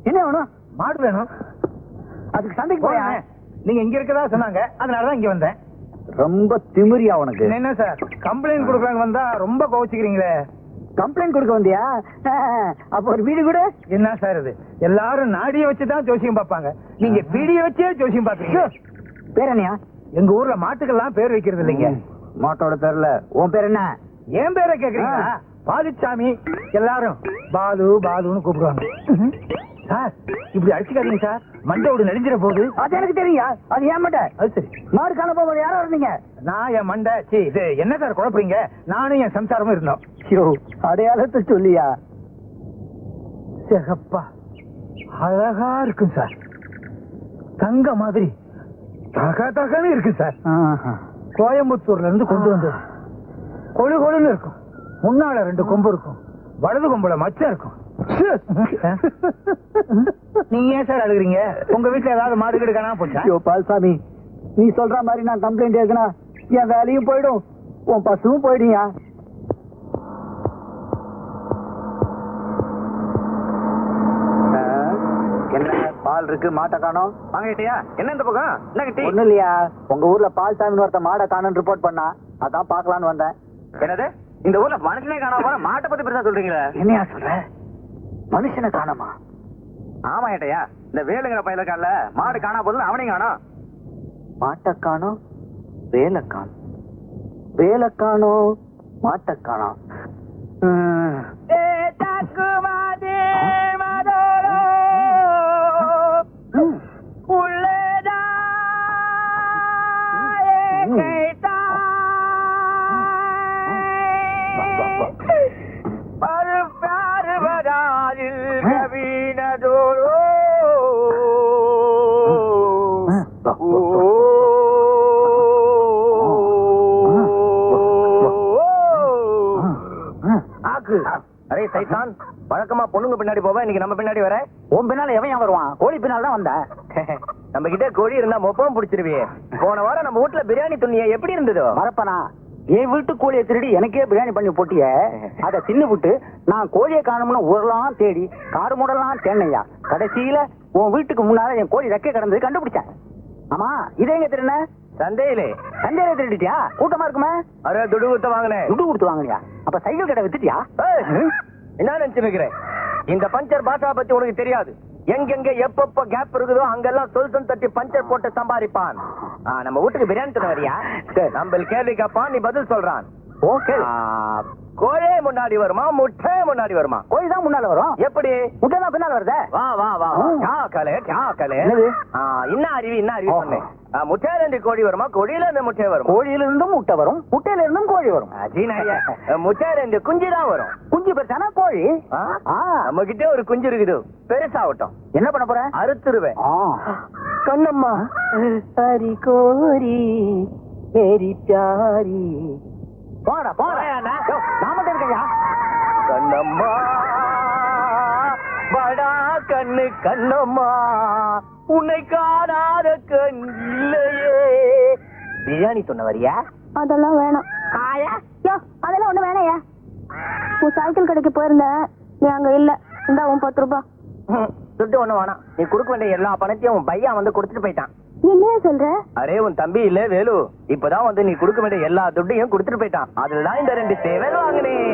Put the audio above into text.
என்ன வேணும்? மாடு வேணும். அதுக்கு சந்தைக்கு போயா? நீங்க இங்க இருக்கதா சொன்னாங்க, அதனாலதான் இங்க வந்தேன். ரொம்ப திமிரியா உனக்கு? என்ன சார் கம்ப்ளைண்ட் கொடுக்கறாங்க வந்தா ரொம்ப கோவிச்சுக்கிறீங்களே. கம்ப்ளைண்ட் கொடுக்க வந்தியா? அப்ப ஒரு வீடு கூட என்ன சார் இது? எல்லாரும் நாடிய வச்சுதான் ஜோசியம் பார்ப்பாங்க, நீங்க பீடிய வச்சே ஜோசியம் பாக்குறீங்க. பேர் என்னையா? எங்க ஊர்ல மாட்டுக்கெல்லாம் பேர் வைக்கிறது இல்லைங்க. மாட்டோட பேர்ல உன் பேர் என்ன? ஏன் பேரை கேக்குறீங்களா? பாலுச்சாமி. எல்லாரும் பாலு பாலுன்னு கூப்பிடுவாங்க. சார் இப்படி அடிச்சுக்காதீங்க சார், மண்டோடு நெளிஞ்சிட போகுது. அது எனக்கு தெரியா? அது ஏன் மண்டை? அது சரி. மாடு காண போகும்போது யாரோ இருந்தீங்க? நான் என் மண்டை இது என்ன சார் குழப்பறீங்க? நானும் என் சம்சாரமும் இருந்தோம். அடையாளத்தை சொல்லியா? சிகப்பா அழகா இருக்கும் சார், தங்க மாதிரி தக தகன்னு இருக்கு சார். கோயம்புத்தூர்ல இருந்து கொண்டு வந்தது. கொழு கொழுன்னு இருக்கும். முன்னால 2 கொம்பு இருக்கும், வலது கொம்புல மச்சம் இருக்கும். நீங்க ஏன் சார் அழுகுறீங்க? உங்க வீட்டுல ஏதாவது மாடு கீடு காணாம போச்சா? பால்சாமி, நீ சொல்ற மாதிரி நான் கம்ப்ளைண்ட் ஏற்கனா என் வேலையும் போயிடும், உன் பசுவும் போயிடுயா. என்ன பால் இருக்கு, மாட்டை காணோம்? வாங்கிட்டியா? என்ன இந்த பக்கம் என்ன கிட்டி? ஒண்ணு இல்லையா, உங்க ஊர்ல பால்சாமி ஒருத்த மாடை காணும் ரிப்போர்ட் பண்ணா, அதான் பாக்கலான்னு வந்தேன். என்னது இந்த ஊர்ல மனுஷனே காணாம போற மாட்டை பத்தி பெருசா சொல்றீங்களா? என்னையா சொல்ற? மனுஷனை காணோமா? ஆமா ஏட்டையா, இந்த வேலுங்கிற பையில காணல மாடு காணா போதும், அவனையும் காணோம். மாட்டை காணோம், வேலை காணும், வேலை காணும், மாட்டை காணோம். அரே சைத்தான், வழக்கமா பொண்ணுங்க பின்னாடி போவ, இன்னைக்கு நம்ம பின்னாடி வர. உன் பின்னால எவன் வருவான்? கோழி பின்னால் தான் வந்தேன். நம்ம கிட்ட கோழி இருந்தா மொப்பம் பிடிச்சிருவியே. போன வாரம் நம்ம வீட்டுல பிரியாணி துண்ணிய எப்படி இருந்ததோ? மறப்பனா? என் வீட்டு கோழியை திருடி எனக்கே பிரியாணி பண்ணி போட்டிய, அதை தின்னு விட்டு நான் கோழியை காணும்னு ஊரெல்லாம் தேடி காடு மூடலாம் தேனையா, கடைசியில உன் வீட்டுக்கு முன்னால என் கோழி ரெக்கை கிடந்தது கண்டுபிடிச்சேன். ஆமா, இதே எங்க திருண்ண? சந்தையிலே. சந்தையில திருடிட்டியா? கூட்டமா இருக்குமே. அரே துடு கொடுத்து வாங்கினேன். துடு கொடுத்து வாங்கினியா? அப்ப சைக்கிள் கடை வித்துட்டியா? என்ன நினைச்சுக்கிறேன்? இந்த பஞ்சர் பாஷா பத்தி உனக்கு தெரியாது. எங்கெங்க எப்பப்ப கேப் இருக்குதோ அங்கெல்லாம் சொல் தட்டி பஞ்சர் போட்டு சம்பாதிப்பான். நம்ம வீட்டுக்கு பிரியாணி தர வரியா? நம்ம கேள்வி கேட்பான், நீ பதில் சொல்றான். ஓகே. கோழி முன்னாடி வருமா முட்டை முன்னாடி வருமா? கோழி தான் முன்னால வரும். எப்படி? முட்டை தான் பின்னால வருதே. வா வா வா கலே. என்ன அறிவி சொன்னேன். முட்டையில இருந்து கோழி வருமா, கோழியில இருந்து முட்டை வரும்? கோழியில இருந்தும் முட்டை வரும், முட்டையில இருந்தும் கோழி வரும். முட்டையில இருந்து குஞ்சு தான் வரும். குஞ்சு பெருசானா கோழி. நம்ம கிட்ட ஒரு குஞ்சு இருக்குது, பெருசாகட்டும். என்ன பண்ண போற? அறுத்துருவேன். கண்ணம்மா ஹரி கோரி மேரி பியாரி. போடா போடா, நான் மட்டும் இருக்கையா? கண்ணம்மா படா கண்ணு கண்ணம்மா, உன்னை காணாத கண் இல்லையே. பிரியாணி சொன்ன வரியா? அதெல்லாம் வேணும். அதெல்லாம் ஒண்ணு வேணையா? உன் சைக்கிள் கடைக்கு போயிருந்தேன், நீ அங்க இல்ல. இந்த உன் 10 ரூபாய் துட்டு ஒண்ணு வேணாம். நீ கொடுக்க வேண்டிய எல்லா பணத்தையும் உன் பையன் வந்து கொடுத்துட்டு போயிட்டான். என்ன சொல்ற? அரே உன் தம்பி இல்ல வேலு, இப்பதான் வந்து நீ கொடுக்க வேண்டிய எல்லா துட்டையும் கொடுத்துட்டு போயிட்டான். அதுலதான் இந்த 2 சேவல் வாங்கினேன்.